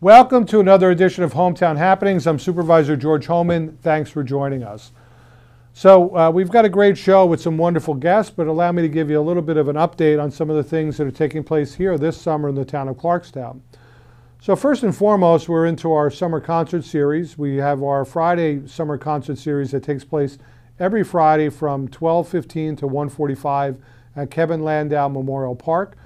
Welcome to another edition of Hometown Happenings. I'm Supervisor George Hoehmtown. Thanks for joining us. So we've got a great show with some wonderful guests, but allow me to give you a little bit of an update on some of the things that are taking place here this summer in the town of Clarkstown. So first and foremost, we're into our summer concert series. We have our Friday summer concert series that takes place every Friday from 12:15 to 1:45 at Kevin Landau Memorial Park.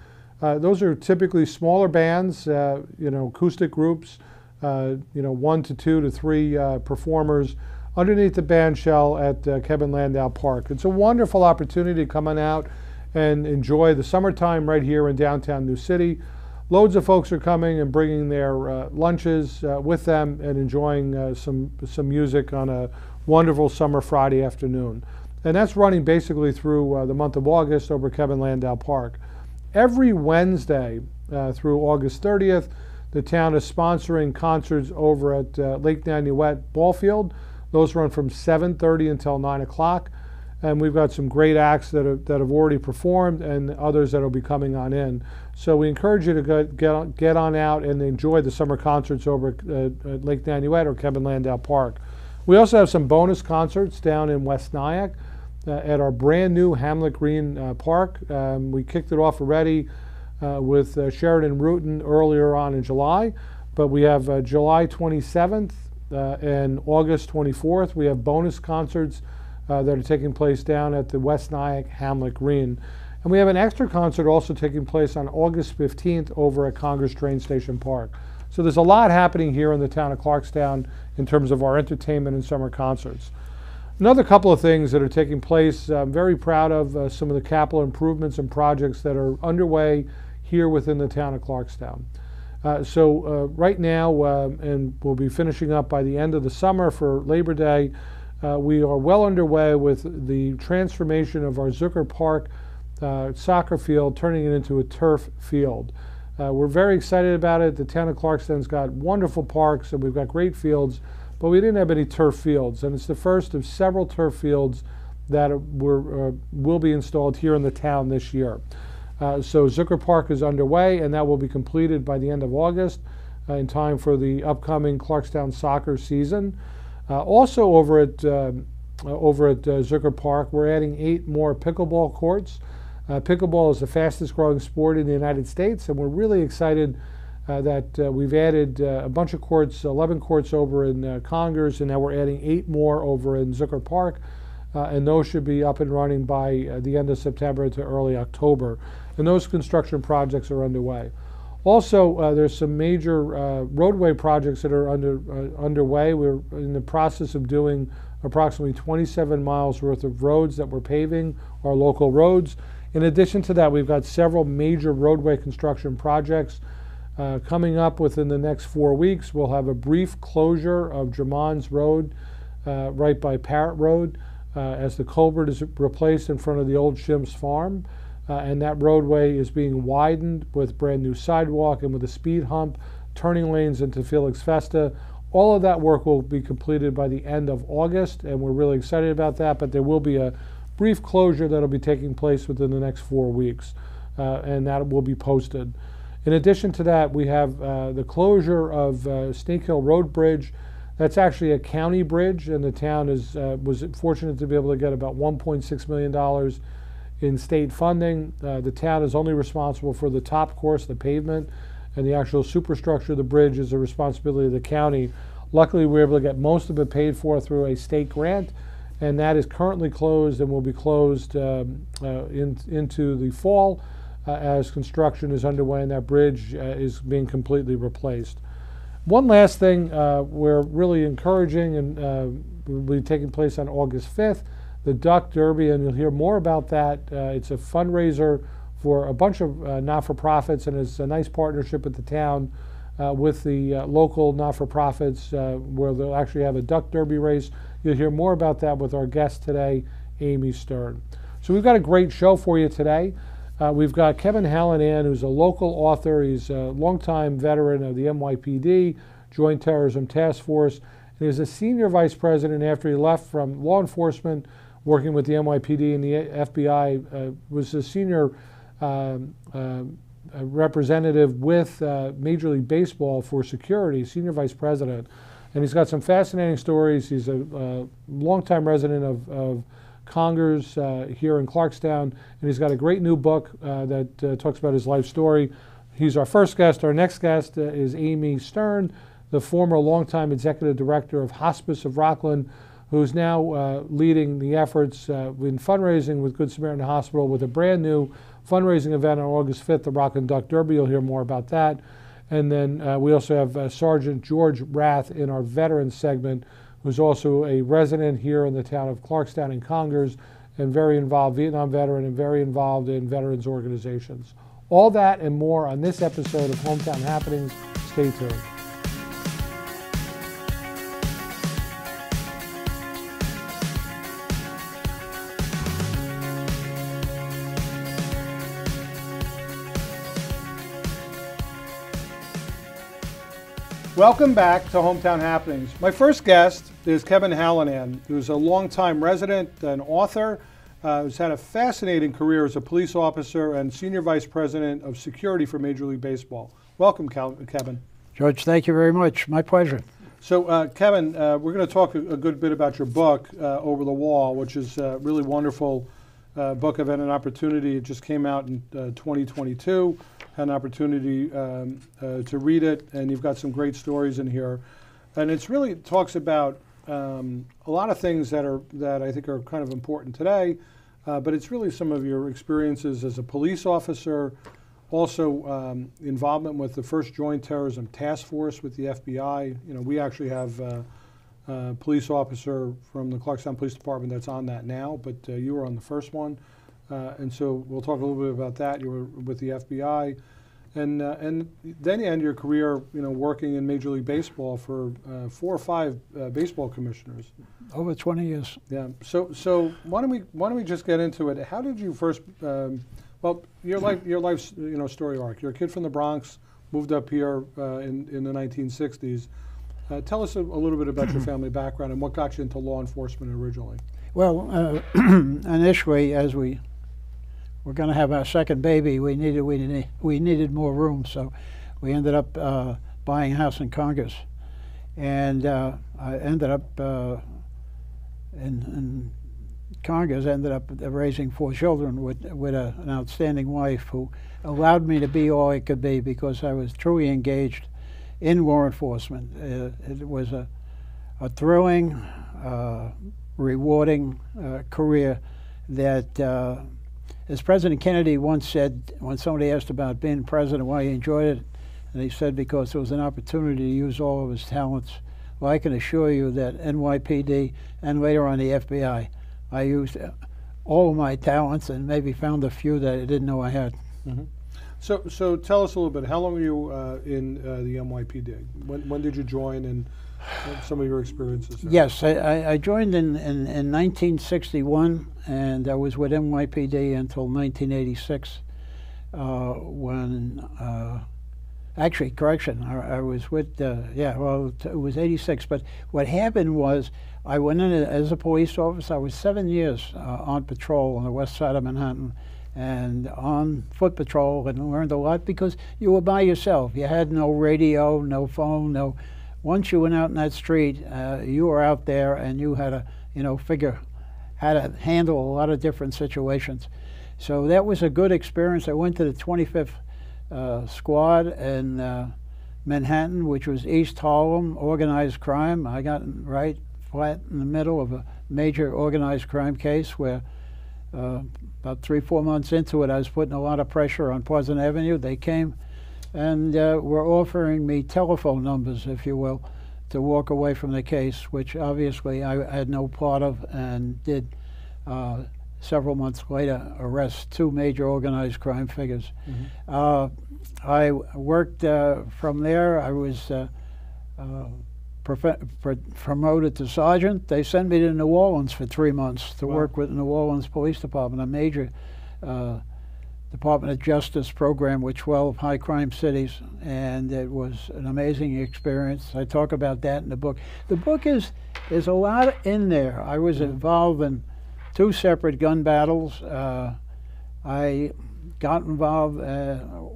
Those are typically smaller bands, acoustic groups, 1 to 2 to 3 performers underneath the band shell at Kevin Landau Park. It's a wonderful opportunity to come on out and enjoy the summertime right here in downtown New City. Loads of folks are coming and bringing their lunches with them and enjoying some music on a wonderful summer Friday afternoon. And that's running basically through the month of August over Kevin Landau Park. Every Wednesday through August 30th, the town is sponsoring concerts over at Lake Nanuet Ball Field. Those run from 7:30 until 9 o'clock. And we've got some great acts that have already performed and others that will be coming on in. So we encourage you to get on out and enjoy the summer concerts over at Lake Nanuet or Kevin Landau Park. We also have some bonus concerts down in West Nyack. At our brand new Hamlet Green Park. We kicked it off already with Sheridan Rutan earlier on in July, but we have July 27th and August 24th. We have bonus concerts that are taking place down at the West Nyack Hamlet Green. And we have an extra concert also taking place on August 15th over at Congress Train Station Park. So there's a lot happening here in the town of Clarkstown in terms of our entertainment and summer concerts. Another couple of things that are taking place, I'm very proud of some of the capital improvements and projects that are underway here within the town of Clarkstown. Right now, and we'll be finishing up by the end of the summer for Labor Day, we are well underway with the transformation of our Zucker Park soccer field, turning it into a turf field. We're very excited about it. The town of Clarkstown's got wonderful parks and we've got great fields, but we didn't have any turf fields, and it's the first of several turf fields that will be installed here in the town this year. So Zucker Park is underway, and that will be completed by the end of August in time for the upcoming Clarkstown soccer season. Also over at Zucker Park, we're adding 8 more pickleball courts. Pickleball is the fastest growing sport in the United States, and we're really excited that we've added a bunch of courts, 11 courts over in Congress, and now we're adding 8 more over in Zucker Park, and those should be up and running by the end of September to early October. And those construction projects are underway. Also, there's some major roadway projects that are underway. We're in the process of doing approximately 27 miles worth of roads that we're paving, our local roads. In addition to that, we've got several major roadway construction projects coming up within the next 4 weeks. We'll have a brief closure of Drummond's Road right by Parrott Road as the culvert is replaced in front of the old Shim's Farm. And that roadway is being widened with brand new sidewalk and with a speed hump, turning lanes into Felix Festa. All of that work will be completed by the end of August, and we're really excited about that, but there will be a brief closure that will be taking place within the next 4 weeks, and that will be posted. In addition to that, we have the closure of Snake Hill Road Bridge. That's actually a county bridge, and the town was fortunate to be able to get about $1.6 million in state funding. The town is only responsible for the top course, the pavement, and the actual superstructure of the bridge is the responsibility of the county. Luckily, we were able to get most of it paid for through a state grant, and that is currently closed and will be closed into the fall. As construction is underway and that bridge is being completely replaced. One last thing we're really encouraging and will be taking place on August 5th, the Duck Derby, and you'll hear more about that. It's a fundraiser for a bunch of not-for-profits, and it's a nice partnership with the town with the local not-for-profits where they'll actually have a Duck Derby race. You'll hear more about that with our guest today, Amy Stern. So we've got a great show for you today. We've got Kevin Hallinan, who's a local author. He's a longtime veteran of the NYPD, Joint Terrorism Task Force, and he was a senior vice president after he left from law enforcement, working with the NYPD and the FBI, was a senior a representative with Major League Baseball for security, senior vice president. And he's got some fascinating stories. He's a longtime resident of Congers here in Clarkstown, and he's got a great new book that talks about his life story. He's our first guest. Our next guest is Amy Stern, the former longtime executive director of Hospice of Rockland, who's now leading the efforts in fundraising with Good Samaritan Hospital with a brand new fundraising event on August 5th, the Rockland Duck Derby. You'll hear more about that. And then we also have Sergeant George Rath in our veterans segment, who's also a resident here in the town of Clarkstown and Congers, and very involved, Vietnam veteran, and very involved in veterans organizations. All that and more on this episode of Hometown Happenings. Stay tuned. Welcome back to Hometown Happenings. My first guest is Kevin Hallinan, who's a longtime resident and author, who's had a fascinating career as a police officer and senior vice president of security for Major League Baseball. Welcome, Kevin. George, thank you very much. My pleasure. So, Kevin, we're going to talk a good bit about your book, Over the Wall, which is a really wonderful book. I've had an opportunity. It just came out in 2022. Had an opportunity to read it, and you've got some great stories in here. And it's really talks about a lot of things that I think are kind of important today, but it's really some of your experiences as a police officer, also involvement with the first Joint Terrorism Task Force with the FBI. You know, we actually have a police officer from the Clarkstown Police Department that's on that now, but you were on the first one. And so we'll talk a little bit about that. You were with the FBI, and then you end your career, you know, working in Major League Baseball for 4 or 5 baseball commissioners. Over 20 years. Yeah. So why don't we just get into it? How did you first? Well, your life's story arc. You're a kid from the Bronx, moved up here in the 1960s. Tell us a little bit about your family background and what got you into law enforcement originally. Well, initially, as we were going to have our second baby, we needed more room, so we ended up buying a house in Congers, and I ended up in Congers. Ended up raising 4 children with an outstanding wife who allowed me to be all I could be because I was truly engaged in law enforcement. It was a thrilling, rewarding career that. As President Kennedy once said, when somebody asked about being president, why he enjoyed it, and he said because it was an opportunity to use all of his talents. Well, I can assure you that NYPD and later on the FBI, I used all of my talents and maybe found a few that I didn't know I had. Mm-hmm. So tell us a little bit. How long were you in the NYPD? When did you join, and some of your experiences there? Yes, I joined in 1961, and I was with NYPD until 1986, when, actually, correction, I was with, it was 86, but what happened was I went in as a police officer. I was 7 years on patrol on the west side of Manhattan, and on foot patrol, and learned a lot because you were by yourself. You had no radio, no phone, no. Once you went out in that street, you were out there, and you had to, figure how to handle a lot of different situations. So that was a good experience. I went to the 25th Squad in Manhattan, which was East Harlem, organized crime. I got right flat in the middle of a major organized crime case where about 3-4 months into it, I was putting a lot of pressure on Pleasant Avenue. They came and were offering me telephone numbers, if you will, to walk away from the case, which obviously I had no part of, and did several months later arrest 2 major organized crime figures. Mm-hmm. I worked from there. I was promoted to sergeant. They sent me to New Orleans for 3 months to work with the New Orleans Police Department, a major Department of Justice program with 12 high crime cities, and it was an amazing experience. I talk about that in the book. The book is a lot in there. I was involved in 2 separate gun battles. I got involved.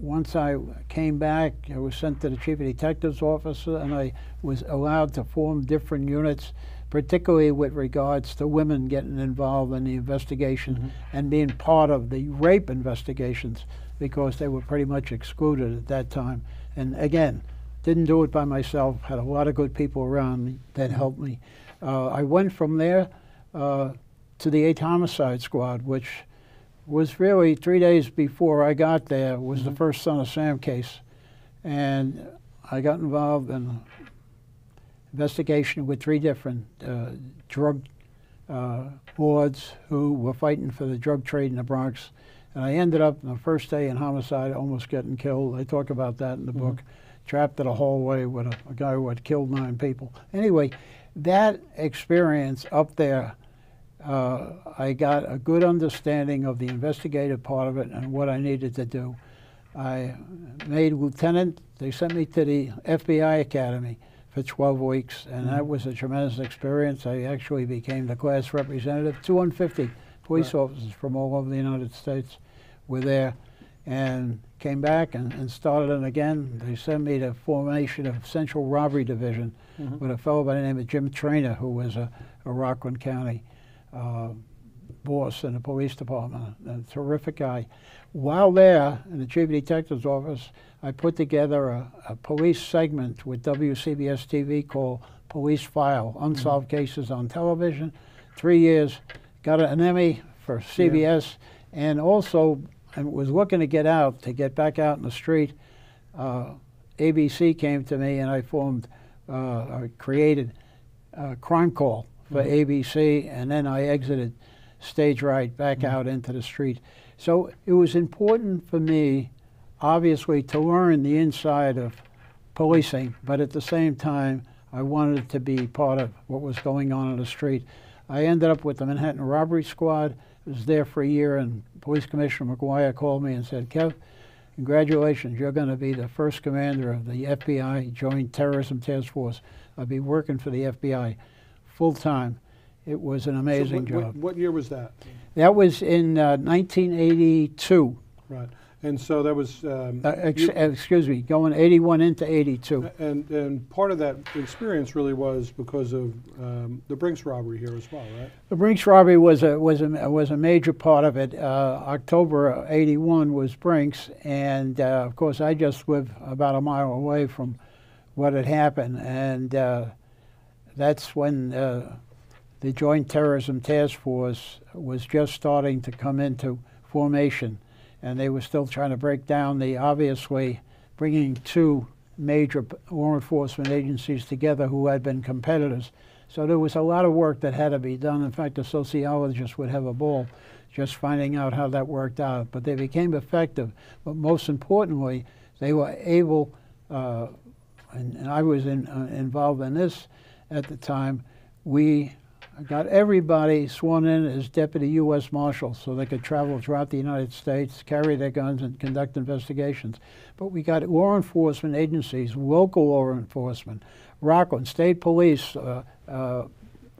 Once I came back, I was sent to the Chief of Detective's office, and I was allowed to form different units, particularly with regards to women getting involved in the investigation and being part of the rape investigations, because they were pretty much excluded at that time. And again, didn't do it by myself, had a lot of good people around me that helped me. I went from there to the 8th Homicide Squad, which was really 3 days before I got there, was the first Son of Sam case. And I got involved in investigation with 3 different drug lords who were fighting for the drug trade in the Bronx. And I ended up the first day in homicide almost getting killed. I talk about that in the book. Trapped in a hallway with a guy who had killed 9 people. Anyway, that experience up there, I got a good understanding of the investigative part of it and what I needed to do. I made lieutenant. They sent me to the FBI Academy for 12 weeks, and that was a tremendous experience. I actually became the class representative. 250 police officers from all over the United States were there, and came back and started it again. They sent me to formation of Central Robbery Division with a fellow by the name of Jim Trainer, who was a Rockland County boss in the police department, a terrific guy. While there in the Chief of Detective's office, I put together a police segment with WCBS TV called Police File, Unsolved Cases on Television. 3 years, got an Emmy for CBS, and also I was looking to get back out in the street. ABC came to me, and I created Crime Call for ABC, and then I exited stage right back out into the street. So it was important for me, obviously, to learn the inside of policing, but at the same time, I wanted to be part of what was going on in the street. I ended up with the Manhattan Robbery Squad. I was there for a year, and Police Commissioner McGuire called me and said, "Kev, congratulations, you're going to be the first commander of the FBI Joint Terrorism Task Force. I'll be working for the FBI full-time." It was an amazing job. What year was that? That was in 1982. Right. And so that was... excuse me, going 81 into 82. And part of that experience really was because of the Brinks robbery here as well, right? The Brinks robbery was a major part of it. October '81 was Brinks, and of course I just lived about a mile away from what had happened, and that's when the Joint Terrorism Task Force was just starting to come into formation, and they were still trying to break down obviously bringing 2 major law enforcement agencies together who had been competitors. So there was a lot of work that had to be done. In fact, the sociologists would have a ball just finding out how that worked out. But they became effective. But most importantly, they were able, and I was involved in this at the time, we got everybody sworn in as deputy U.S. Marshals so they could travel throughout the United States, carry their guns, and conduct investigations. But we got law enforcement agencies, local law enforcement, Rockland, state police,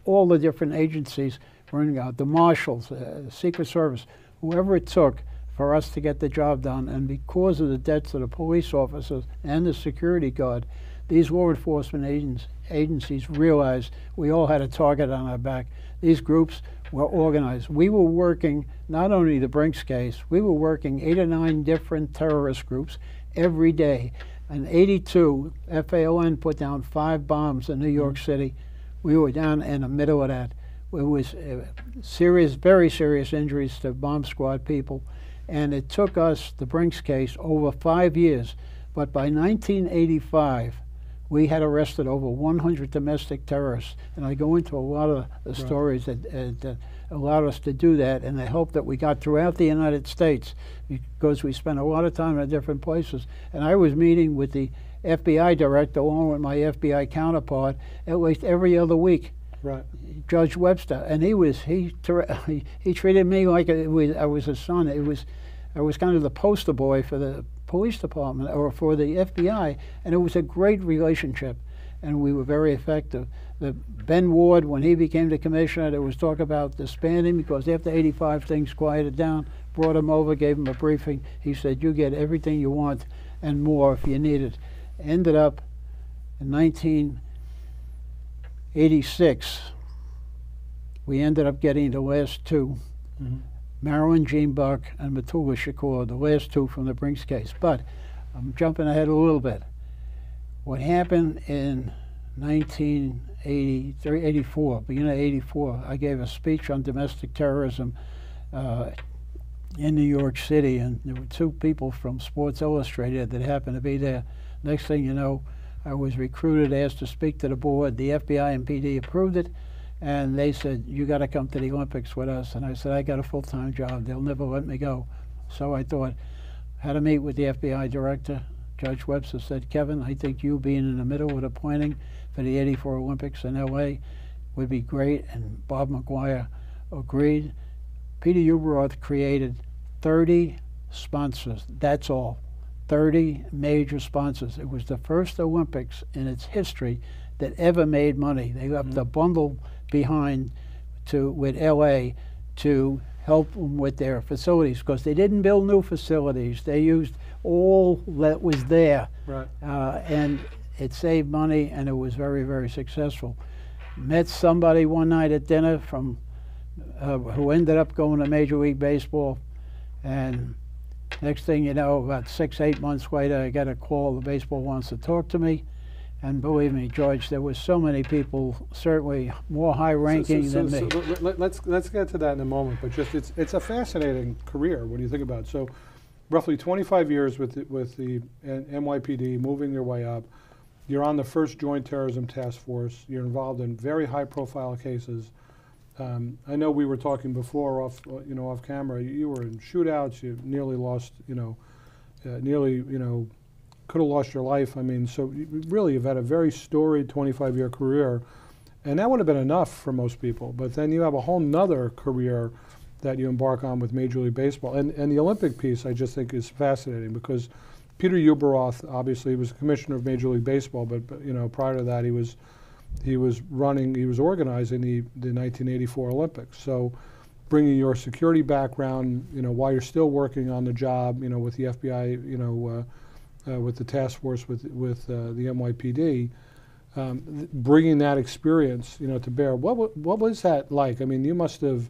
all the different agencies were in, the Marshals, Secret Service, whoever it took for us to get the job done. And because of the deaths of the police officers and the security guard, these law enforcement agencies realized we all had a target on our back. These groups were organized. We were working not only the Brinks case, we were working 8 or 9 different terrorist groups every day. In '82, FAON put down 5 bombs in New York City. We were down in the middle of that. It was serious, very serious injuries to bomb squad people. And it took us, the Brinks case, over 5 years. But by 1985, we had arrested over 100 domestic terrorists, and I go into a lot of the stories that allowed us to do that, and I hope that we got throughout the United States because we spent a lot of time in different places. And I was meeting with the FBI director along with my FBI counterpart at least every other week. Right. Judge Webster, and he treated me like I was his son. I was kind of the poster boy for the police department or for the FBI, and it was a great relationship, and we were very effective. Ben Ward, when he became the commissioner, there was talk about disbanding because after '85 things quieted down. brought him over, gave him a briefing. He said, you get everything you want and more if you need it. Ended up in 1986, we ended up getting the last two, Marilyn Jean Buck and Matula Shakur, the last two from the Brinks case. But I'm jumping ahead a little bit. What happened in 1984, beginning of 84, I gave a speech on domestic terrorism in New York City, and there were two people from Sports Illustrated that happened to be there. Next thing you know, I was recruited, asked to speak to the board. The FBI and PD approved it, and they said, you got to come to the Olympics with us. And I said, I got a full-time job. They'll never let me go. So I thought, had to meet with the FBI director. Judge Webster said, Kevin, I think you being in the middle of the planning for the '84 Olympics in LA would be great. And Bob McGuire agreed. Peter Ueberroth created 30 sponsors. That's all. 30 major sponsors. It was the first Olympics in its history that ever made money. They left a bundle behind with LA to help them with their facilities, because they didn't build new facilities. They used all that was there. Right. And it saved money, and it was very, very successful. Met somebody one night at dinner from who ended up going to Major League Baseball, and next thing you know, about 6, 8 months later, I got a call, the baseball wants to talk to me. And believe me, George, there was so many people, certainly more high-ranking than me. Let's get to that in a moment, but just it's a fascinating career when you think about it. So, roughly 25 years with the NYPD, moving your way up. You're on the first Joint Terrorism Task Force. You're involved in very high-profile cases. I know we were talking before off camera. You were in shootouts. You nearly lost, could have lost your life. I mean, so really you've had a very storied 25-year career, and that would have been enough for most people. But then you have a whole nother career that you embark on with Major League Baseball. And the Olympic piece I just think is fascinating, because Peter Ueberroth obviously was commissioner of Major League Baseball, but prior to that he was organizing the 1984 Olympics. So bringing your security background, while you're still working on the job, with the FBI, with the task force with the NYPD, bringing that experience, to bear. What was that like? I mean, you must have,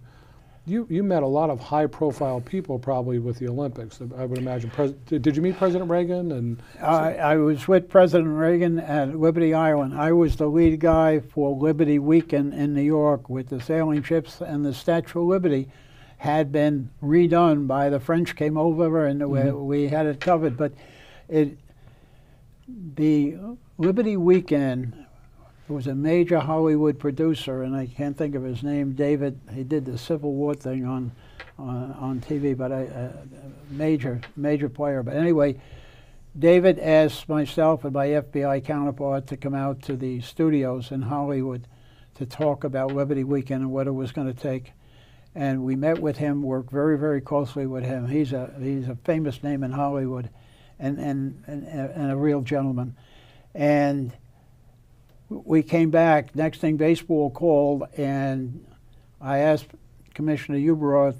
you met a lot of high-profile people probably with the Olympics, I would imagine. Did you meet President Reagan? And I was with President Reagan at Liberty Island. I was the lead guy for Liberty Weekend in New York with the sailing ships, and the Statue of Liberty had been redone by the French came over, and we had it covered. But the Liberty Weekend was a major Hollywood producer, and I can't think of his name, David. He did the Civil War thing on TV, but a major player. But anyway, David asked myself and my FBI counterpart to come out to the studios in Hollywood to talk about Liberty Weekend and what it was going to take. And we met with him, worked very, very closely with him. He's a famous name in Hollywood, and a real gentleman. And we came back. Next thing, baseball called, and I asked Commissioner Ueberroth,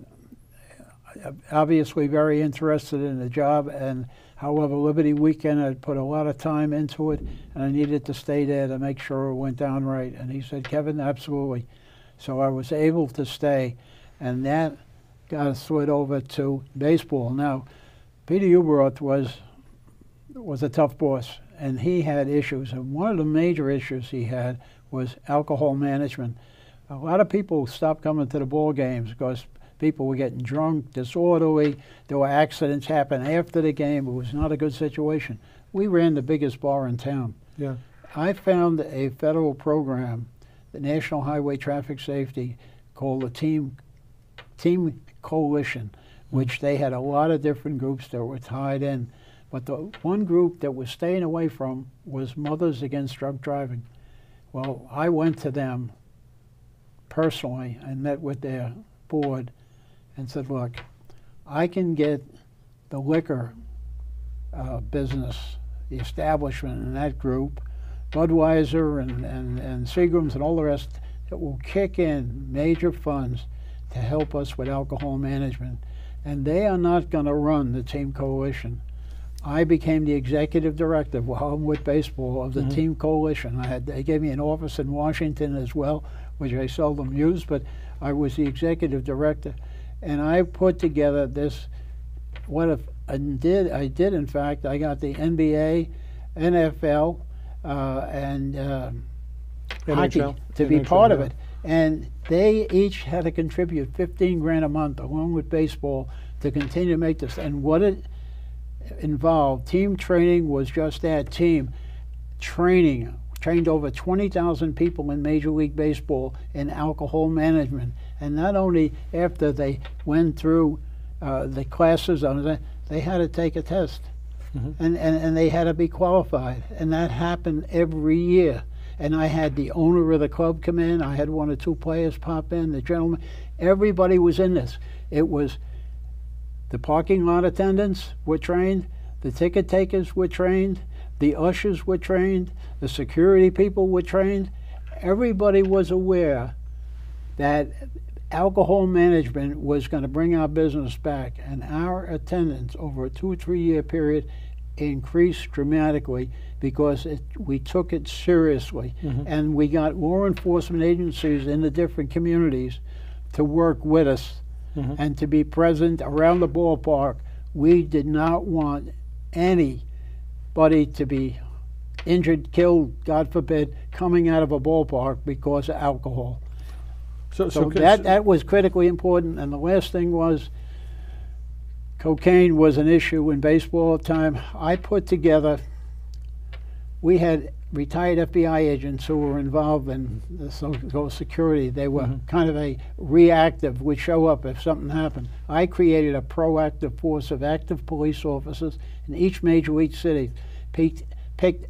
obviously very interested in the job, and however, Liberty Weekend, I'd put a lot of time into it, and I needed to stay there to make sure it went down right. And he said, Kevin, absolutely. So I was able to stay, and that got us slid over to baseball. Now, Peter Ueberroth was a tough boss, and he had issues, and one of the major issues he had was alcohol management. A lot of people stopped coming to the ball games because people were getting drunk, disorderly. There were accidents happen after the game. It was not a good situation. We ran the biggest bar in town. Yeah. I found a federal program, the National Highway Traffic Safety, called the Team Coalition, which they had a lot of different groups that were tied in. But the one group that was staying away from was Mothers Against Drunk Driving. Well, I went to them personally and met with their board and said, look, I can get the liquor business, the establishment in that group, Budweiser and Seagram's and all the rest, that will kick in major funds to help us with alcohol management. and they are not going to run the team coalition. I became the executive director while I'm with baseball of the team coalition. They gave me an office in Washington as well, which I seldom use, but I was the executive director, and I put together this. I did in fact. I got the NBA, NFL, and hockey to be part of it, and they each had to contribute 15 grand a month along with baseball to continue to make this. And what it involved, team training was just that, team training. Trained over 20,000 people in Major League Baseball in alcohol management. And not only after they went through the classes on it, they had to take a test. And they had to be qualified. And that happened every year. And I had the owner of the club come in. I had 1 or 2 players pop in, the gentleman. Everybody was in this. It was the parking lot attendants were trained, the ticket takers were trained, the ushers were trained, the security people were trained. Everybody was aware that alcohol management was going to bring our business back, and our attendance over a 2 or 3 year period increased dramatically because we took it seriously. And we got law enforcement agencies in the different communities to work with us and to be present around the ballpark. We did not want anybody to be injured, killed, God forbid, coming out of a ballpark because of alcohol. So that was critically important. And the last thing was, cocaine was an issue in baseball at the time. I put together, we had retired FBI agents who were involved in the so-called security. They were kind of a reactive, would show up if something happened. I created a proactive force of active police officers in each major league city, picked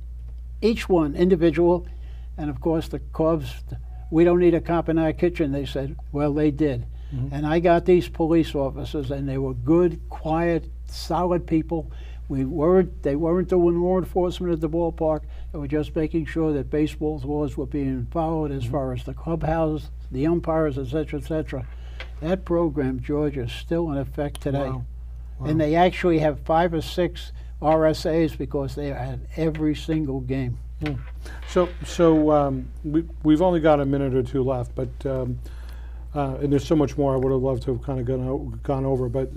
each one individual, and of course the Cubs, we don't need a cop in our kitchen, they said. Well, they did. And I got these police officers, and they were good, quiet, solid people. They weren't doing law enforcement at the ballpark. They were just making sure that baseball's laws were being followed as far as the clubhouse, the umpires, et cetera, That program, George, is still in effect today. Wow. And they actually have 5 or 6 RSAs because they are at every single game. So we've only got a minute or 2 left, but and there's so much more I would have loved to have kind of gone over. But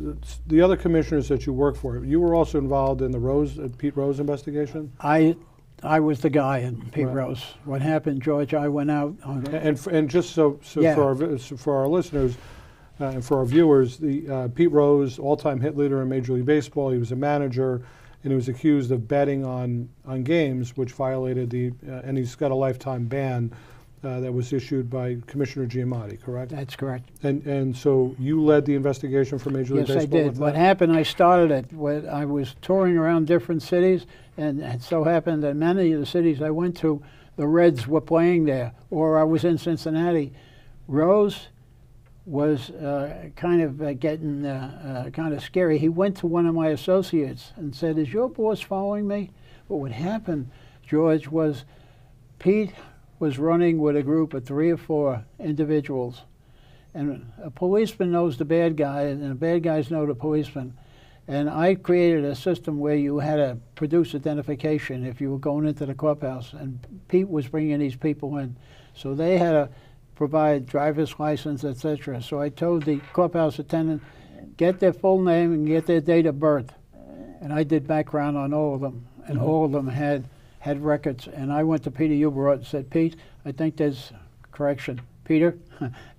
the other commissioners that you work for, you were also involved in the Pete Rose investigation? I was the guy in Pete Rose. What happened, George, I went out on and just so for our listeners and for our viewers, the Pete Rose, all-time hit leader in Major League Baseball, he was a manager, and he was accused of betting on games, which violated and he's got a lifetime ban that was issued by Commissioner Giamatti, correct? That's correct. And so you led the investigation for Major League Baseball? Yes, I did. What happened, I started it when I was touring around different cities, and it so happened that many of the cities I went to, the Reds were playing there, or I was in Cincinnati. Rose was kind of getting kind of scary. He went to one of my associates and said, "Is your boss following me?" But what happened, George, was Pete was running with a group of 3 or 4 individuals. And a policeman knows the bad guy, and the bad guys know the policeman. And I created a system where you had to produce identification if you were going into the clubhouse. And Pete was bringing these people in. So they had to provide driver's license, etc. So I told the clubhouse attendant, get their full name and get their date of birth. And I did background on all of them. And all of them had records. And I went to Peter Uberot and said, Pete, I think there's correction. Peter,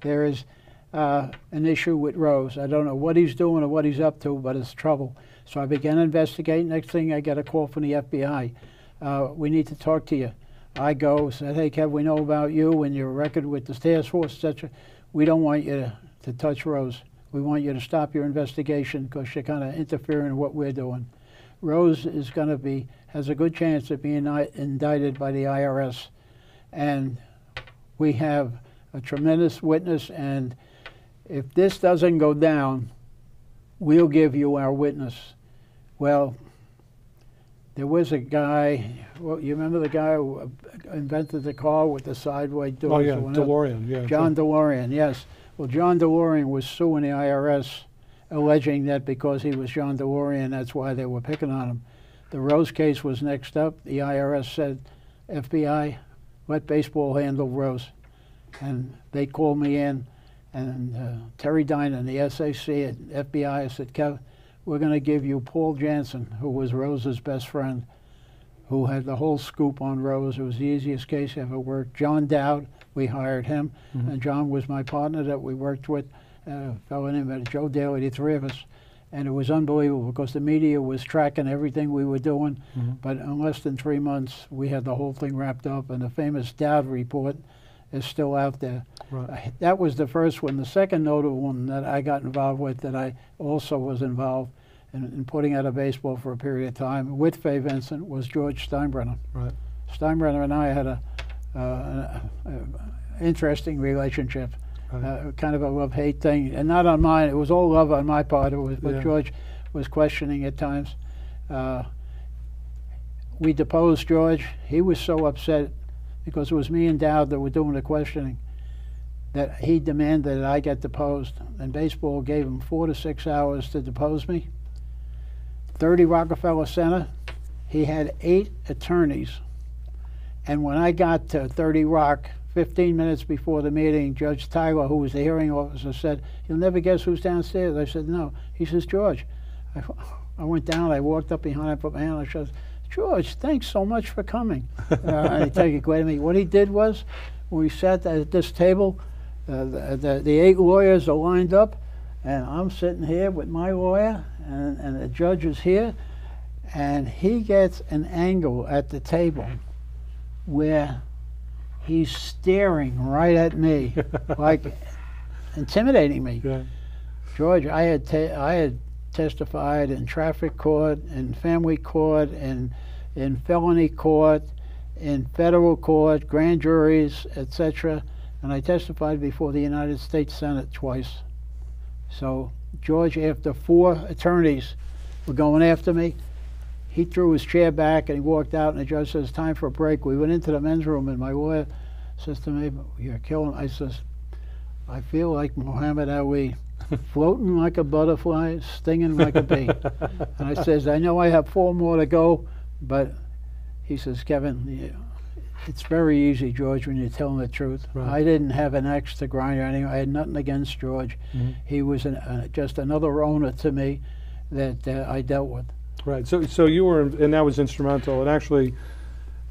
there is an issue with Rose. I don't know what he's doing or what he's up to, but it's trouble. So I began investigating. Next thing, I got a call from the FBI. We need to talk to you. I go, said, hey, Kev, we know about you and your record with the task force, etc. We don't want you to touch Rose. We want you to stop your investigation because you're kind of interfering in what we're doing. Rose is going to has a good chance of being indicted by the IRS. And we have a tremendous witness, and if this doesn't go down, we'll give you our witness. Well, there was a guy, you remember the guy who invented the car with the sideway doors? Oh, yeah, DeLorean, yeah. John DeLorean, yes. Well, John DeLorean was suing the IRS, alleging that because he was John DeLorean, that's why they were picking on him. The Rose case was next up. The IRS said, FBI, let baseball handle Rose. And they called me in, and Terry Dinan, the SAC at FBI, said, Kev, we're going to give you Paul Jansen, who was Rose's best friend, who had the whole scoop on Rose. It was the easiest case ever worked. John Dowd, we hired him, and John was my partner that we worked with, a fellow named Joe Daly, the three of us. And it was unbelievable because the media was tracking everything we were doing, but in less than 3 months, we had the whole thing wrapped up, and the famous Dowd report is still out there. Right. That was the first one. The second notable one that I got involved with, that I also was involved in putting out of baseball for a period of time with Fay Vincent, was George Steinbrenner. Right. Steinbrenner and I had a interesting relationship, Right. kind of a love-hate thing, and not on mine. It was all love on my part. It was, but Yeah. George was questioning at times. We deposed George. He was so upset because it was me and Dowd that were doing the questioning that he demanded that I get deposed. And baseball gave him 4 to 6 hours to depose me. 30 Rockefeller Center, he had 8 attorneys. And when I got to 30 Rock, 15 minutes before the meeting, Judge Tyler, who was the hearing officer, said, "You'll never guess who's downstairs." I said, "No." He says, "George." I went down, I walked up behind, I put my hand on his shoulder. "George, thanks so much for coming." And he took a great at me. What he did was, when we sat at this table, the 8 lawyers are lined up, and I'm sitting here with my lawyer, and the judge is here, and he gets an angle at the table where he's staring right at me, like intimidating me. Yeah. George, I had testified in traffic court, in family court, in felony court, in federal court, grand juries, etc. And I testified before the United States Senate twice. So George, after 4 attorneys were going after me, he threw his chair back and he walked out, and the judge says, "Time for a break." We went into the men's room, and my lawyer says to me, "You're killing." I says, "I feel like Muhammad Ali, floating like a butterfly, stinging like a bee." And I says, "I know I have 4 more to go," but he says, "Kevin, it's very easy, George, when you're telling the truth." Right. I didn't have an axe to grind or anything. I had nothing against George. He was just another owner to me that I dealt with. Right. So you were, and that was instrumental. And actually,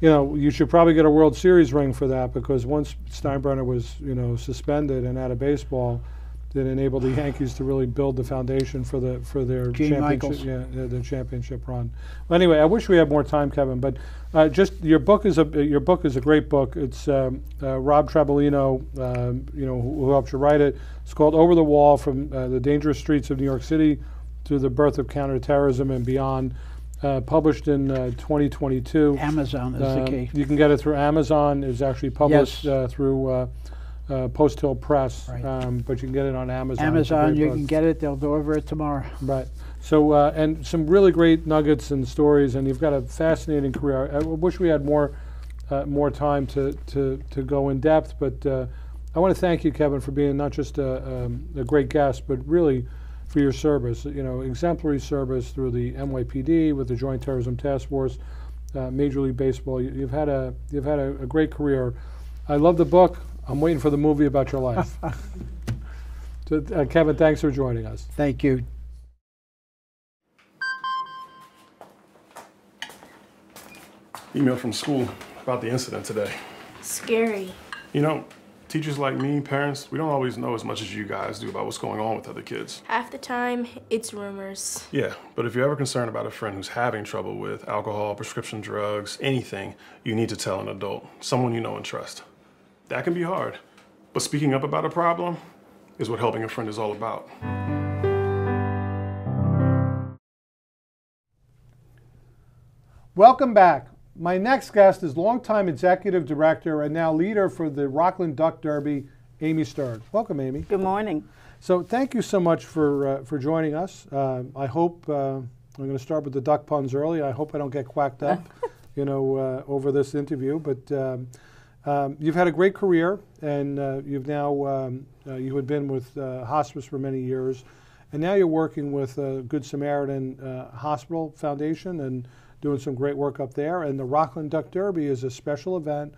you should probably get a World Series ring for that, because once Steinbrenner was, suspended and out of baseball, it enabled the Yankees to really build the foundation for their Gene championship, Michaels. the championship run. Well, anyway, I wish we had more time, Kevin. But just your book is a great book. It's Rob Trabolino, who helped you write it. It's called Over the Wall: From the Dangerous Streets of New York City to the Birth of Counterterrorism and Beyond. Published in 2022. Amazon is the key. You can get it through Amazon. It's actually published Yes. through Post Hill Press, Right. But you can get it on Amazon. Amazon, you can get it. They'll deliver it tomorrow. Right. So, and some really great nuggets and stories, and you've got a fascinating career. I wish we had more time to go in depth, but I want to thank you, Kevin, for being not just a great guest, but really for your service. Exemplary service through the NYPD, with the Joint Terrorism Task Force, Major League Baseball. You've had a great career. I love the book. I'm waiting for the movie about your life. So, Kevin, thanks for joining us. Thank you. Email from school about the incident today. Scary. Teachers like me, parents, we don't always know as much as you guys do about what's going on with other kids. Half the time, it's rumors. Yeah, but if you're ever concerned about a friend who's having trouble with alcohol, prescription drugs, anything, you need to tell an adult, someone you know and trust. That can be hard, but speaking up about a problem is what helping a friend is all about. Welcome back. My next guest is longtime executive director and now leader for the Rockland Duck Derby, Amy Stern. Welcome, Amy. Good morning. So thank you so much for joining us. I hope, I'm going to start with the duck puns early. I hope I don't get quacked up, over this interview. But you've had a great career, and you've now, you had been with hospice for many years. and now you're working with Good Samaritan Hospital Foundation and doing some great work up there. And the Rockland Duck Derby is a special event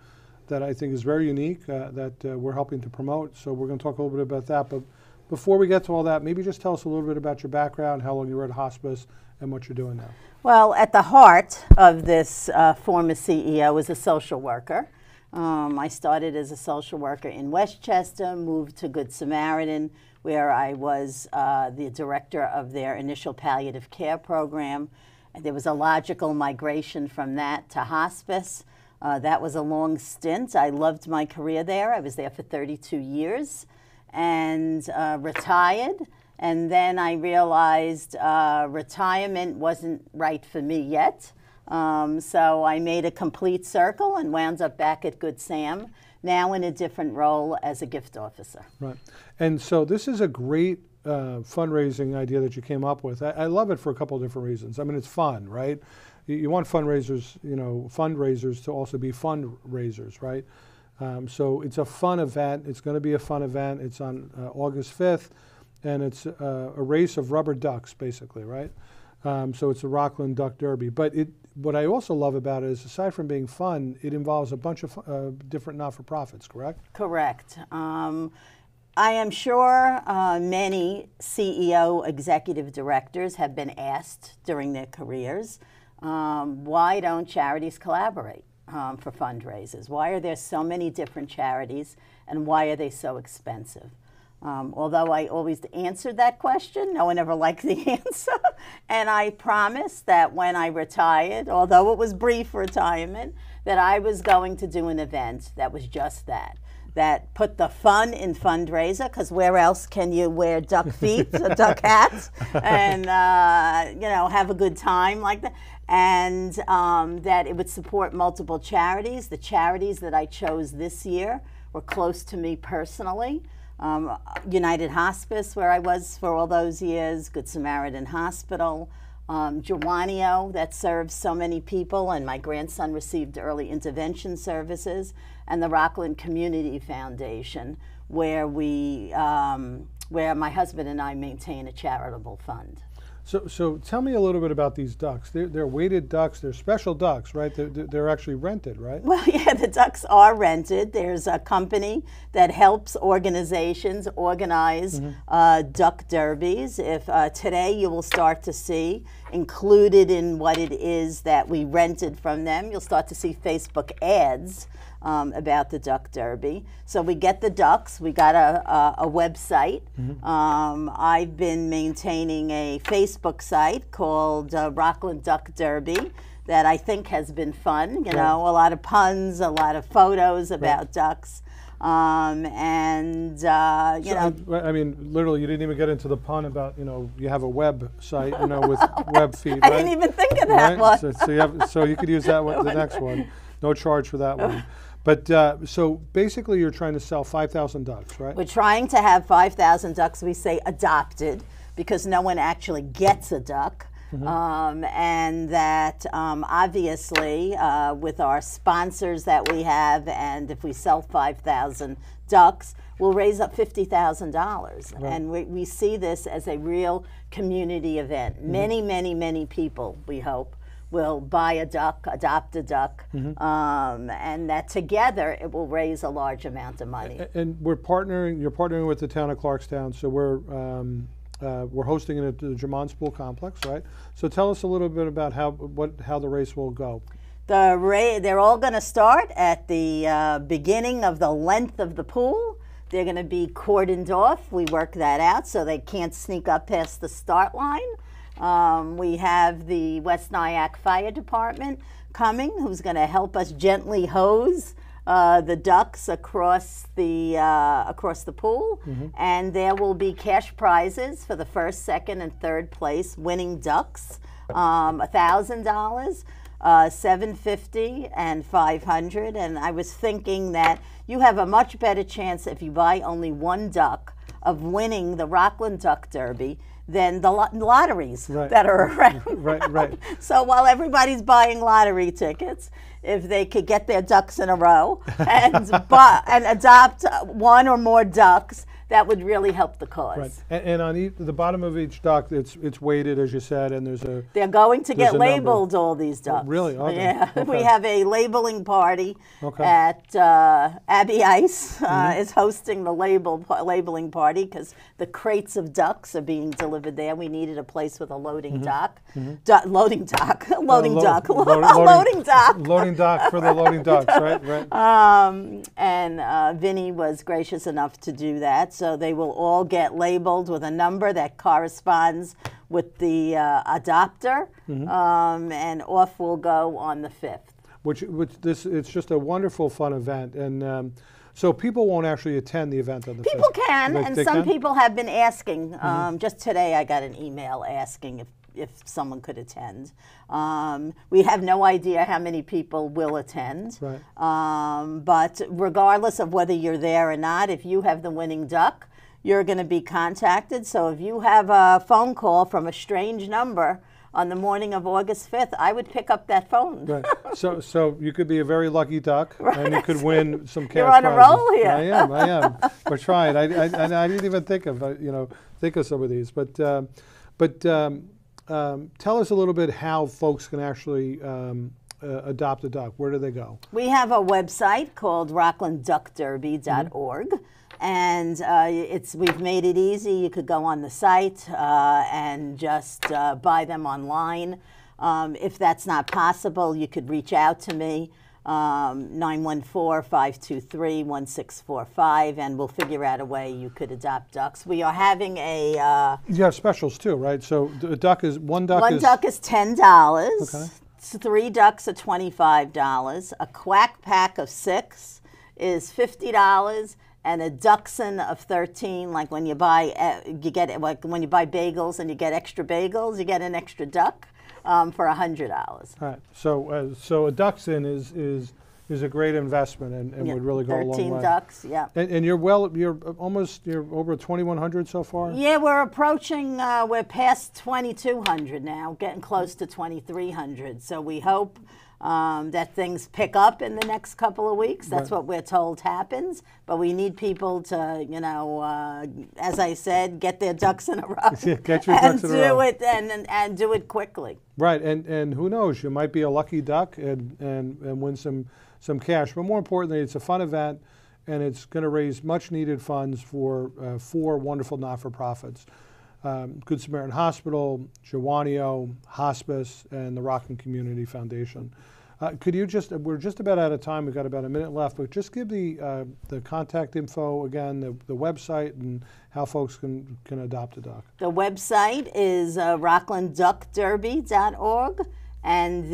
that I think is very unique that we're helping to promote. So we're going to talk a little bit about that. But before we get to all that, maybe just tell us a little bit about your background, how long you were at hospice, and what you're doing now. Well, at the heart of this former CEO is a social worker. I started as a social worker in Westchester, moved to Good Samaritan, where I was the director of their initial palliative care program. And there was a logical migration from that to hospice. That was a long stint. I loved my career there. I was there for 32 years and retired. And then I realized retirement wasn't right for me yet. So I made a complete circle and wound up back at Good Sam, now in a different role as a gift officer. Right. And so this is a great fundraising idea that you came up with. I love it for a couple of different reasons. I mean, it's fun, right? You want fundraisers, fundraisers to also be fundraisers, right? So it's a fun event. It's going to be a fun event. It's on August 5th, and it's a race of rubber ducks, basically, right? So it's the Rockland Duck Derby. But what I also love about it is, aside from being fun, it involves a bunch of different not-for-profits, correct? Correct. I am sure many CEO executive directors have been asked during their careers, why don't charities collaborate for fundraisers? Why are there so many different charities, and why are they so expensive? Although I always answered that question, no one ever liked the answer. And I promised that when I retired, although it was brief retirement, that I was going to do an event that was just that put the fun in fundraiser, because where else can you wear duck feet or duck hats and have a good time like that? And that it would support multiple charities. The charities that I chose this year were close to me personally. United Hospice, where I was for all those years, Good Samaritan Hospital, Gewanio, that serves so many people, and my grandson received early intervention services, and the Rockland Community Foundation, where where my husband and I maintain a charitable fund. So tell me a little bit about these ducks. They're weighted ducks. They're special ducks, right? They're actually rented, right? Well, yeah, the ducks are rented. There's a company that helps organizations organize duck derbies. If today you will start to see, included in what it is that we rented from them, you'll start to see Facebook ads about the duck derby. So we get the ducks. We got a website. I've been maintaining a Facebook site called Rockland Duck Derby that I think has been fun. A lot of puns, a lot of photos about ducks. I mean, literally, you didn't even get into the pun about, you have a website, with web feed, right? I didn't even think of that one. So you could use that one, the next one. No charge for that one. But so basically you're trying to sell 5,000 ducks, right? We're trying to have 5,000 ducks, we say adopted, because no one actually gets a duck. And that obviously with our sponsors that we have, and if we sell 5,000 ducks, we'll raise up $50,000. Right. And we see this as a real community event. Many, many, many people, we hope, will buy a duck, adopt a duck, and that together it will raise a large amount of money. And you're partnering with the town of Clarkstown, so we're hosting it at the Jamont Pool Complex, right? So tell us a little bit about how the race will go. They're all going to start at the beginning of the length of the pool. They're going to be cordoned off. We work that out so they can't sneak up past the start line. We have the West Nyack Fire Department coming, who's going to help us gently hose the ducks across the pool, and there will be cash prizes for the first, second, and third place winning ducks, $1,000, $750, and $500. And I was thinking that you have a much better chance if you buy only one duck of winning the Rockland Duck Derby than the lotteries that are around. Right. So while everybody's buying lottery tickets, if they could get their ducks in a row and adopt one or more ducks, that would really help the cause. Right. And on the bottom of each duck, it's weighted, as you said, and there's a... They're going to get a number. labeled, all these ducks. Oh, really? Okay. Yeah. Okay. We have a labeling party Okay. at Abby Ice is hosting the labeling party because the crates of ducks are being delivered there. We needed a place with a loading dock. Loading dock. Loading dock. Loading dock. Loading dock for the loading ducks, right? Right. And Vinny was gracious enough to do that. So they will all get labeled with a number that corresponds with the adopter, and off we'll go on the 5th. It's just a wonderful, fun event, and so people won't actually attend the event on the 5th. People can, and they some can? people have been asking. Just today I got an email asking if someone could attend. We have no idea how many people will attend. Right. But regardless of whether you're there or not, if you have the winning duck, you're going to be contacted. So if you have a phone call from a strange number on the morning of August 5th, I would pick up that phone. Right. So you could be a very lucky duck, and you could win some cash You're on a prizes. roll here. I am. We're trying. I didn't even think of some of these, but tell us a little bit how folks can actually adopt a duck. Where do they go? We have a website called rocklandduckderby.org. And we've made it easy. You could go on the site and just buy them online. If that's not possible, you could reach out to me, 914-523-1645, and we'll figure out a way you could adopt ducks. We are having a... You have specials too, right? So one duck is One duck is $10. Okay. 3 ducks are $25. A quack pack of 6 is $50. And a dachshund of 13, like when you buy, when you buy bagels and you get extra bagels, you get an extra duck for $100. All right. So a dachshund is a great investment and would really go a long way. 13 ducks, yeah. And you're over 2,100 so far. Yeah, we're approaching. We're past 2,200 now, getting close to 2,300. So we hope that things pick up in the next couple of weeks. That's what we're told happens. But we need people to, as I said, get their ducks in a row. Yeah, get your ducks in a row. And do it quickly. Right, and who knows? You might be a lucky duck and win some cash. But more importantly, it's a fun event, and it's going to raise much-needed funds for 4 wonderful not-for-profits. Good Samaritan Hospital, Joanio, Hospice, and the Rockland Community Foundation. Could you we're just about out of time, we've got about a minute left, but just give the contact info again, the website, and how folks can adopt a duck. The website is rocklandduckderby.org, and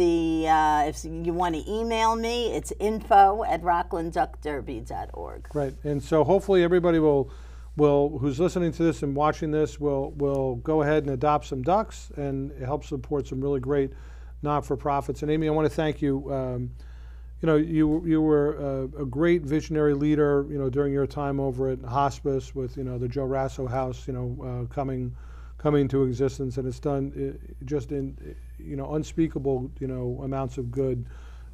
if you want to email me, it's info@rocklandduckderby.org. Right, and so hopefully everybody who's listening to this and watching this will go ahead and adopt some ducks and help support some really great not-for-profits. And Amy, I want to thank you. You were a great visionary leader, during your time over at Hospice with, the Joe Rasso House, coming to existence, and it's done just in, unspeakable, amounts of good.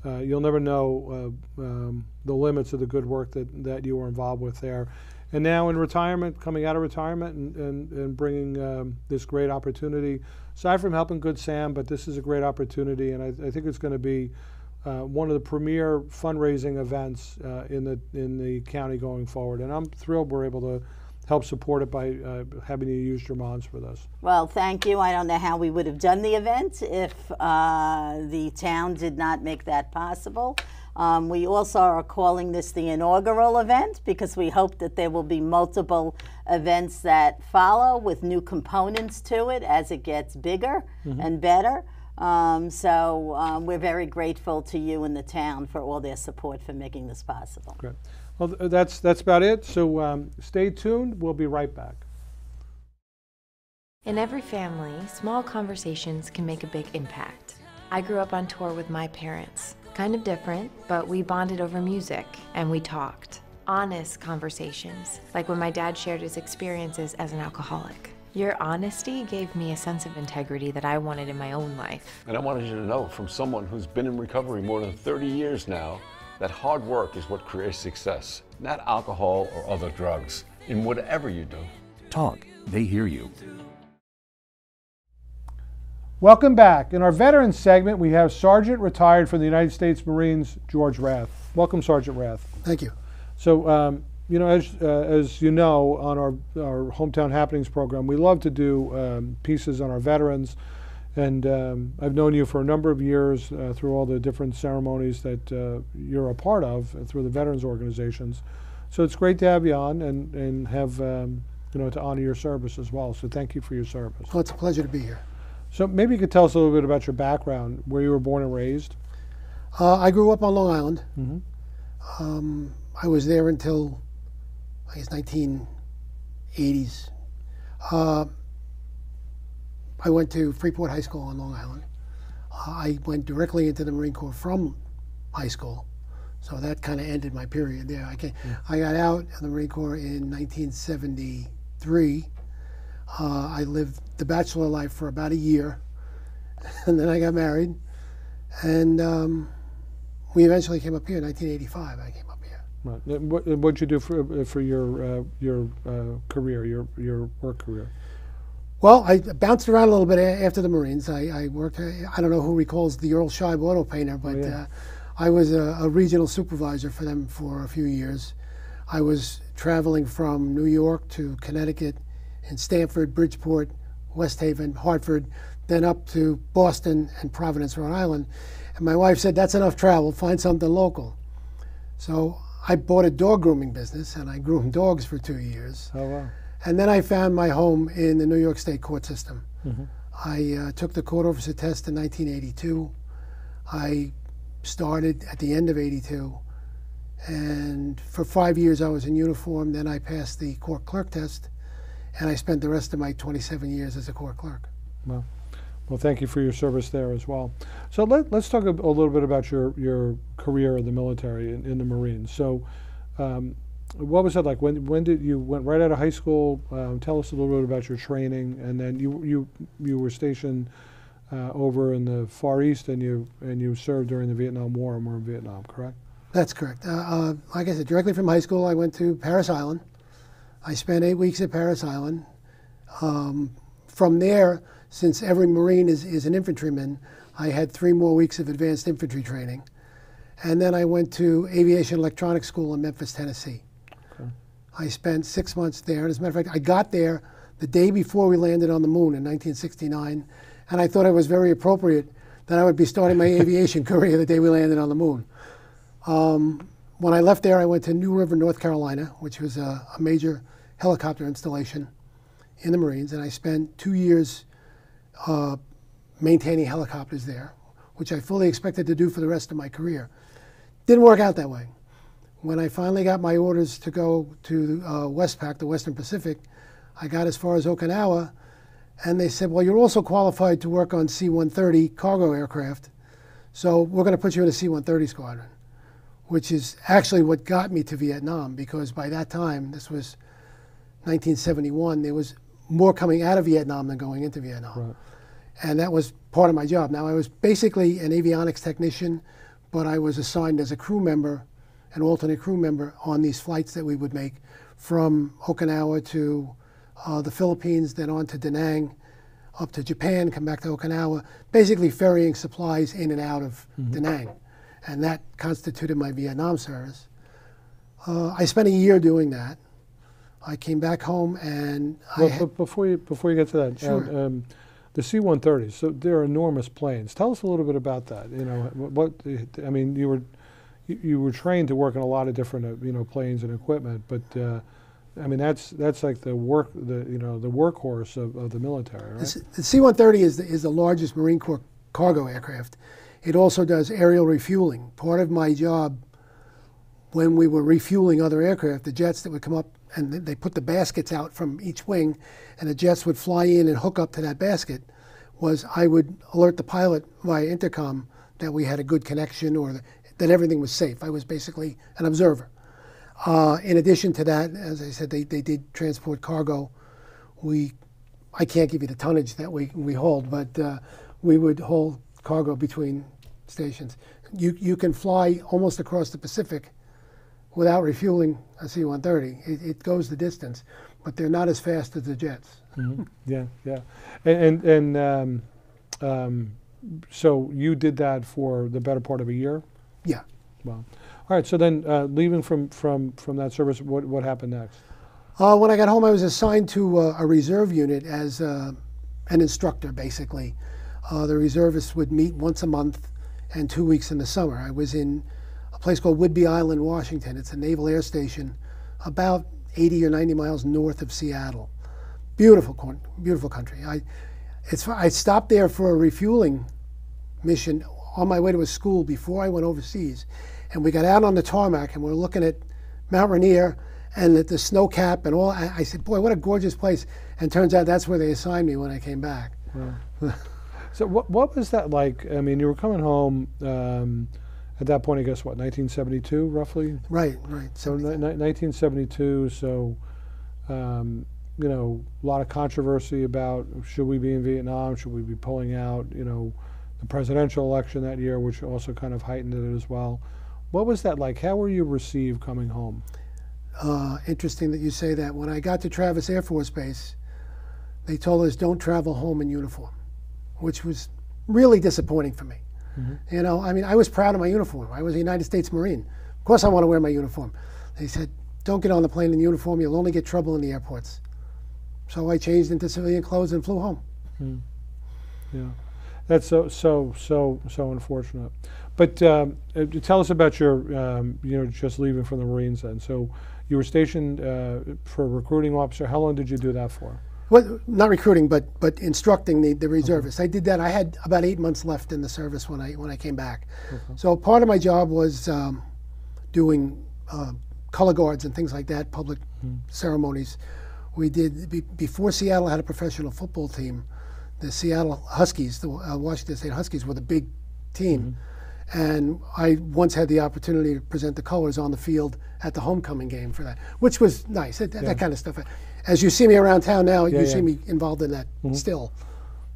You'll never know the limits of the good work that you were involved with there. And now in retirement, coming out of retirement and bringing this great opportunity, aside from helping Good Sam, but this is a great opportunity, and I think it's going to be one of the premier fundraising events in the county going forward. And I'm thrilled we're able to help support it by having you use Germans for this. Well, thank you. I don't know how we would have done the event if the town did not make that possible. We also are calling this the inaugural event because we hope that there will be multiple events that follow with new components to it as it gets bigger and better. So we're very grateful to you and the town for all their support for making this possible. Great. Well, that's about it. So stay tuned. We'll be right back. In every family, small conversations can make a big impact. I grew up on tour with my parents. Kind of different, but we bonded over music and we talked. Honest conversations, like when my dad shared his experiences as an alcoholic. Your honesty gave me a sense of integrity that I wanted in my own life. And I wanted you to know, from someone who's been in recovery more than 30 years now, that hard work is what creates success, not alcohol or other drugs. in whatever you do. Talk, they hear you. Welcome back. In our veterans segment, we have Sergeant retired from the United States Marines, George Raft. Welcome, Sergeant Raft. Thank you. So, you know, as you know, on our Hometown Happenings program, we love to do pieces on our veterans. And I've known you for a number of years through all the different ceremonies that you're a part of through the veterans organizations. So it's great to have you on and have, you know, to honor your service as well. So thank you for your service. Well, it's a pleasure to be here. So maybe you could tell us a little bit about your background, where you were born and raised. I grew up on Long Island. Mm-hmm. I was there until, I guess, 1980s. I went to Freeport High School on Long Island. I went directly into the Marine Corps from high school, so that kind of ended my period there. I got out of the Marine Corps in 1973. I lived the bachelor life for about a year, and then I got married, and we eventually came up here in 1985. I came up here. Right. What'd you do for your career, your work career? Well, I bounced around a little bit after the Marines. I worked, I don't know who recalls the Earl Scheib auto painter, but I was a regional supervisor for them for a few years. I was traveling from New York to Connecticut and Stamford, Bridgeport, West Haven, Hartford, then up to Boston and Providence, Rhode Island. And my wife said, that's enough travel, find something local. So I bought a dog grooming business and I groomed dogs for 2 years. Oh, wow. And then I found my home in the New York State court system. Mm-hmm. I took the court officer test in 1982. I started at the end of 82. And for 5 years I was in uniform. Then I passed the court clerk test. And I spent the rest of my 27 years as a court clerk. Well, thank you for your service there as well. So let's talk a little bit about your career in the military, in the Marines. So what was that like? When did you went right out of high school? Tell us a little bit about your training, and then you were stationed over in the Far East, and you served during the Vietnam War and were in Vietnam, correct? That's correct. Like I said, directly from high school, I went to Parris Island. I spent 8 weeks at Parris Island. From there, since every Marine is an infantryman, I had 3 more weeks of advanced infantry training. And then I went to Aviation Electronics School in Memphis, Tennessee. Okay. I spent 6 months there. And as a matter of fact, I got there the day before we landed on the moon in 1969, and I thought it was very appropriate that I would be starting my aviation career the day we landed on the moon. When I left there, I went to New River, North Carolina, which was a major helicopter installation in the Marines, and I spent 2 years maintaining helicopters there, which I fully expected to do for the rest of my career. Didn't work out that way. When I finally got my orders to go to Westpac, the Western Pacific, I got as far as Okinawa, and they said, well, you're also qualified to work on C-130 cargo aircraft, so we're going to put you in a C-130 squadron, which is actually what got me to Vietnam, because by that time, this was 1971, there was more coming out of Vietnam than going into Vietnam. Right. And that was part of my job. Now, I was basically an avionics technician, but I was assigned as a crew member, an alternate crew member, on these flights that we would make from Okinawa to the Philippines, then on to Da Nang, up to Japan, come back to Okinawa, basically ferrying supplies in and out of Da Nang. And that constituted my Vietnam service. I spent a year doing that. I came back home and but before you get to that, sure. The C-130s, so they're enormous planes. Tell us a little bit about that. You know, I mean, you were trained to work on a lot of different planes and equipment, but I mean that's like the workhorse of the military, right? The C-130 is the largest Marine Corps cargo aircraft. It also does aerial refueling. Part of my job when we were refueling other aircraft, the jets that would come up and they put the baskets out from each wing, and the jets would fly in and hook up to that basket, was I would alert the pilot via intercom that we had a good connection or that everything was safe. I was basically an observer. In addition to that, as I said, they did transport cargo. I can't give you the tonnage that we hold, but we would hold cargo between stations. You can fly almost across the Pacific without refueling a C-130. It goes the distance, but they're not as fast as the jets. Yeah, yeah. And so you did that for the better part of a year? Yeah. Wow. All right, so then leaving from that service, what happened next? When I got home, I was assigned to a reserve unit as an instructor, basically. The reservists would meet once a month and 2 weeks in the summer. I was in a place called Whidbey Island, Washington. It's a naval air station about 80 or 90 miles north of Seattle. Beautiful country. I stopped there for a refueling mission on my way to a school before I went overseas. And we got out on the tarmac and we were looking at Mount Rainier and at the snow cap and all. I said, boy, what a gorgeous place. And turns out that's where they assigned me when I came back. Wow. So what was that like? I mean, you were coming home at that point, I guess, what, 1972 roughly? Right. So 1972, so, you know, a lot of controversy about should we be in Vietnam, should we be pulling out, you know, the presidential election that year, which also kind of heightened it as well. What was that like? How were you received coming home? Interesting that you say that. When I got to Travis Air Force Base, they told us don't travel home in uniform, which was really disappointing for me. You know, I mean, I was proud of my uniform. I was a United States Marine. Of course I want to wear my uniform. They said, don't get on the plane in uniform, you'll only get trouble in the airports. So I changed into civilian clothes and flew home. Yeah, that's so unfortunate. But tell us about your, you know, just leaving from the Marines then. So you were stationed for a recruiting officer. How long did you do that for? Well, not recruiting, but instructing the reservists. I did that. I had about 8 months left in the service when I came back. So part of my job was doing color guards and things like that, public ceremonies. We did before Seattle had a professional football team. The Seattle Huskies, the Washington State Huskies, were the big team. And I once had the opportunity to present the colors on the field at the homecoming game for that, which was nice. That kind of stuff. As you see me around town now, you see me involved in that still.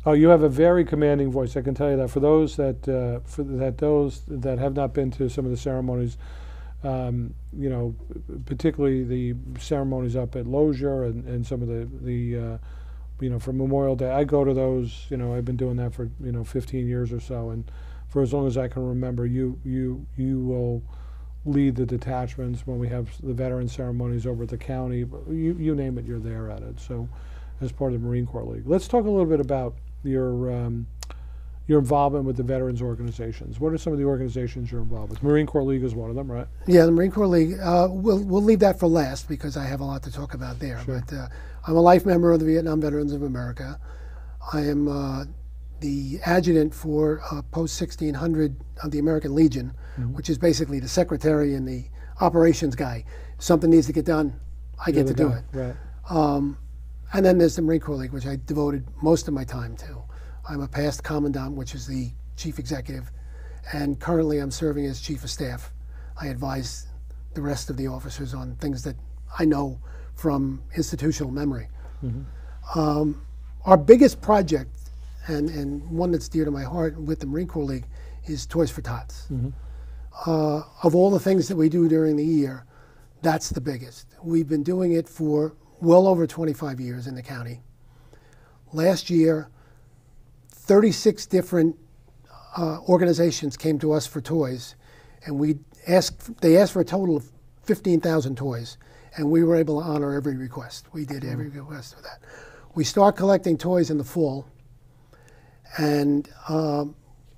Oh, you have a very commanding voice. I can tell you that. For those that have not been to some of the ceremonies, you know, particularly the ceremonies up at Lozier and some of the you know, for Memorial Day, I go to those. You know, I've been doing that for 15 years or so, and for as long as I can remember, you will lead the detachments when we have the veteran ceremonies over at the county. You name it, you're there at it. So, as part of the Marine Corps League, let's talk a little bit about your involvement with the veterans organizations. What are some of the organizations you're involved with? Marine Corps League is one of them, right? Yeah, the Marine Corps League. We'll leave that for last because I have a lot to talk about there. Sure. But I'm a life member of the Vietnam Veterans of America. I am the adjutant for Post 1600 of the American Legion, which is basically the secretary and the operations guy. If something needs to get done, I get to do it. Right. And then there's the Marine Corps League, which I devoted most of my time to. I'm a past commandant, which is the chief executive, and currently I'm serving as chief of staff. I advise the rest of the officers on things that I know from institutional memory. Our biggest project, and one that's dear to my heart with the Marine Corps League, is Toys for Tots. Of all the things that we do during the year, that's the biggest. We've been doing it for well over 25 years in the county. Last year, 36 different organizations came to us for toys, and they asked for a total of 15,000 toys, and we were able to honor every request. We did every request for that. We start collecting toys in the fall, and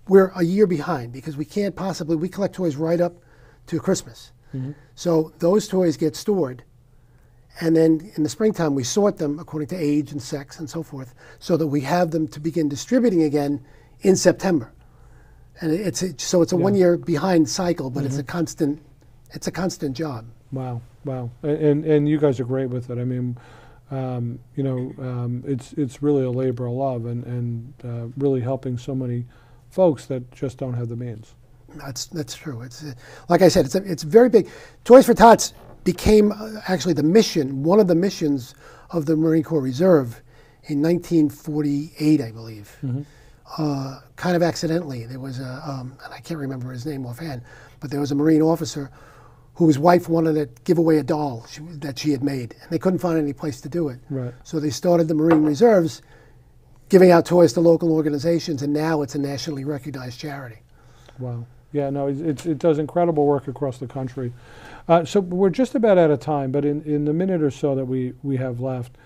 we're a year behind because we collect toys right up to Christmas. So those toys get stored, and then in the springtime we sort them according to age and sex and so forth, so that we have them to begin distributing again in September. And it's a 1 year behind cycle, but it's a constant job. Wow, and you guys are great with it. I mean, you know, it's really a labor of love and really helping so many folks that just don't have the means. That's true. It's like I said, it's very big. Toys for Tots became actually the mission, one of the missions of the Marine Corps Reserve in 1948, I believe. Kind of accidentally. There was and I can't remember his name offhand, but there was a Marine officer whose wife wanted to give away a doll that she had made, and they couldn't find any place to do it. Right. So they started the Marine Reserves, giving out toys to local organizations, and now it's a nationally recognized charity. Wow. Yeah, no, it does incredible work across the country. So we're just about out of time, but in the minute or so that we have left,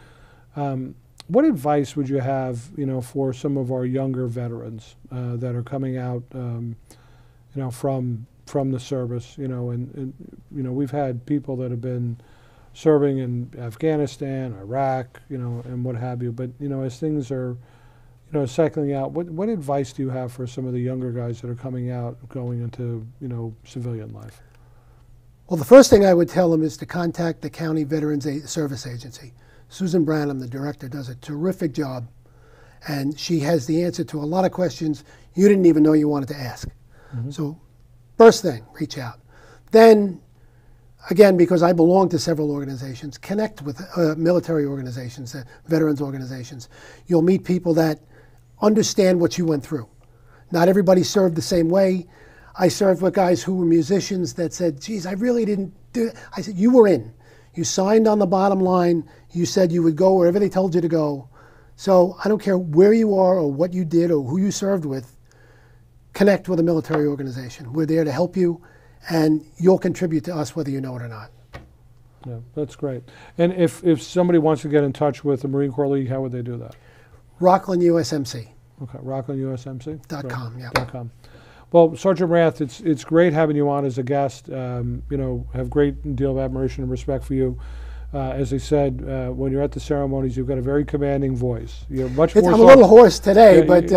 what advice would you have, for some of our younger veterans that are coming out, from the service, and we've had people that have been serving in Afghanistan, Iraq, and what have you. But as things are, cycling out, what advice do you have for some of the younger guys that are coming out, going into civilian life? Well, the first thing I would tell them is to contact the County Veterans Service Agency. Susan Branham, the director, does a terrific job, and she has the answer to a lot of questions you didn't even know you wanted to ask. Mm-hmm. So first thing, reach out. Then, again, because I belong to several organizations, connect with military organizations, veterans organizations. You'll meet people that understand what you went through. Not everybody served the same way. I served with guys who were musicians that said, geez, I really didn't do it. I said, you were in. You signed on the bottom line. You said you would go wherever they told you to go. So I don't care where you are or what you did or who you served with, connect with a military organization. We're there to help you, and you'll contribute to us whether you know it or not. Yeah, that's great. And if somebody wants to get in touch with the Marine Corps League, how would they do that? Rockland USMC. Okay, RocklandUSMC? .com, yeah. .com. Well, Sergeant Raft, it's great having you on as a guest. Have great deal of admiration and respect for you. As I said, when you're at the ceremonies, you've got a very commanding voice. You're much more. I'm a little hoarse today, but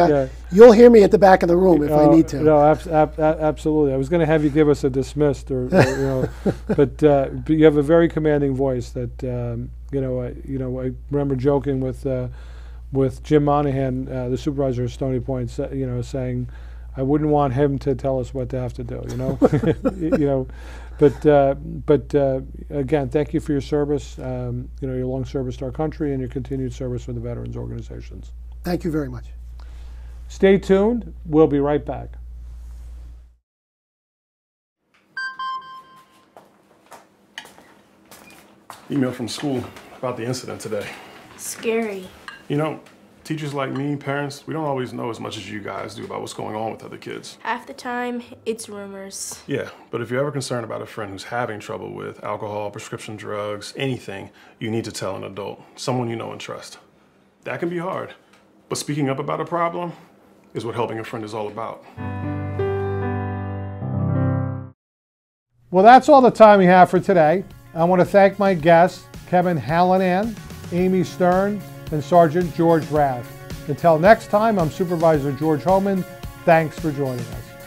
you'll hear me at the back of the room if I need to. No, absolutely. I was going to have you give us a dismissed, but you have a very commanding voice. That I remember joking with Jim Monahan, the supervisor of Stony Point, saying, I wouldn't want him to tell us what to have to do, But again, thank you for your service, your long service to our country and your continued service with the veterans organizations. Thank you very much. Stay tuned. We'll be right back. Email from school about the incident today. Scary. Teachers like me, parents, we don't always know as much as you guys do about what's going on with other kids. Half the time, it's rumors. Yeah, but if you're ever concerned about a friend who's having trouble with alcohol, prescription drugs, anything, you need to tell an adult, someone you know and trust. That can be hard, but speaking up about a problem is what helping a friend is all about. Well, that's all the time we have for today. I want to thank my guests, Kevin Hallinan, Amy Stern, and Sergeant George Raft. Until next time, I'm Supervisor George Hoehmtown. Thanks for joining us.